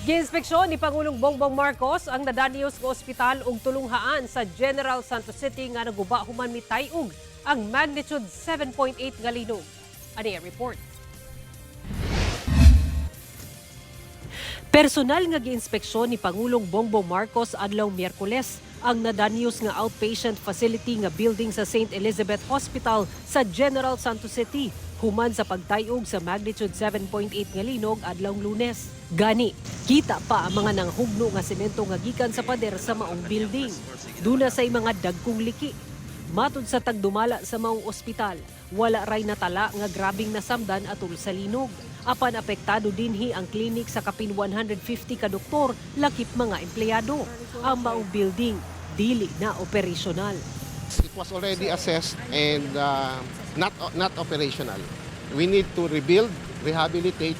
Giinspeksyon ni Pangulong Bongbong Marcos ang nadanios nga ospital ug tulunghaan sa General Santos City nga naguba human mitay-ug ang magnitude 7.8 nga linog. Ani ang report. Personal nga giinspeksyon ni Pangulong Bongbong Marcos adlaw Miyerkules ang nadanios nga outpatient facility nga building sa St. Elizabeth Hospital sa General Santos City human sa pagtayog sa magnitude 7.8 nga linog adlaw Lunes. Gani, kita pa ang mga nanghugno nga semento nga gikan sa pader sa maong building. Duna say mga dagkong liki. Matud sa tagdumala sa maong ospital, wala ray natala nga grabing nasamdan atol sa linog. Apan apektado dinhi ang klinik sa kapin 150 ka doktor, lakip mga empleyado. Ang maong building dili na operasyonal. It was already assessed and not operational. We need to rebuild, rehabilitate,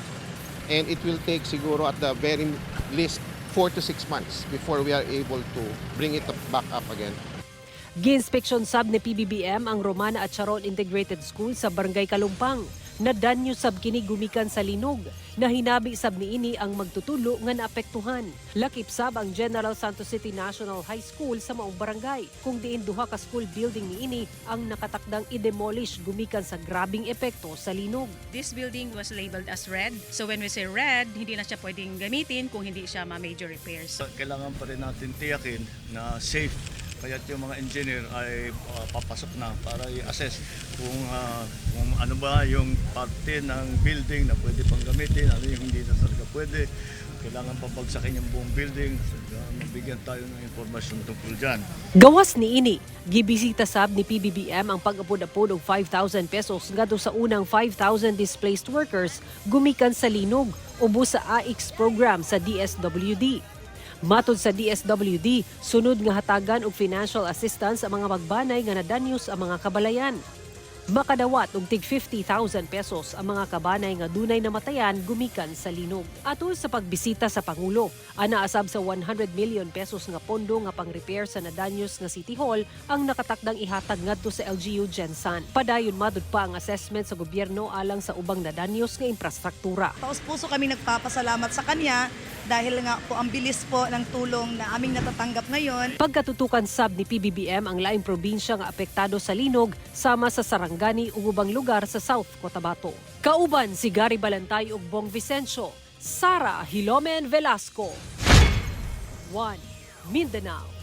and it will take siguro at the very least 4 to 6 months before we are able to bring it back up again. Gi-inspeksyon sab ni PBBM ang Romana at Charon Integrated School sa Barangay Kalumpang. Nadanyo sab kini gumikan sa linog. Nahinabi sab niini ang magtutulo nga naapektuhan. Lakip sab ang General Santos City National High School sa maong barangay, kung diin duha ka school building niini ang nakatakdang i-demolish gumikan sa grabing epekto sa linog. This building was labeled as red. So when we say red, hindi na siya pwedeng gamitin kung hindi siya ma-major repairs. Kailangan pa rin natin tiyakin na safe. Kaya yung mga engineer ay papasok na para i-assess kung ano ba yung parte ng building na pwede pang gamitin, ano yung hindi na talaga pwede. Kailangan papagsakin yung buong building. Mabigyan tayo ng informasyon tungkol dyan. Gawas ni ini, gibisita sab ni PBBM ang pag-apod-apod og 5,000 pesos ngadto sa unang 5,000 displaced workers gumikan sa linog ubos sa AIX program sa DSWD. Matod sa DSWD, sunod nga hatagan og financial assistance ang mga magbanay nga nadanyos ang mga kabalayan. Makadawat og tig 50,000 pesos ang mga kabanay nga dunay namatayan gumikan sa linog. Atol sa pagbisita sa Pangulo, anaasab sa 100 million pesos nga pondo nga pang-repair sa nadanyos nga City Hall ang nakatakdang ihatag ngadto sa LGU Gensan. Padayon madud pa ang assessment sa gobyerno alang sa ubang nadanyos nga infrastruktura. Taos-puso kami nagpapasalamat sa kanya dahil nga po ang bilis po ng tulong na aming natatanggap ngayon. Pagkatutukan sab ni PBBM ang laing probinsya nga apektado sa linog sama sa Sarangani ug ubang lugar sa South Cotabato. Kauban si Gary Balantay ug Bong Vicencio, Sara Hilomen Velasco. 1 Mindanao.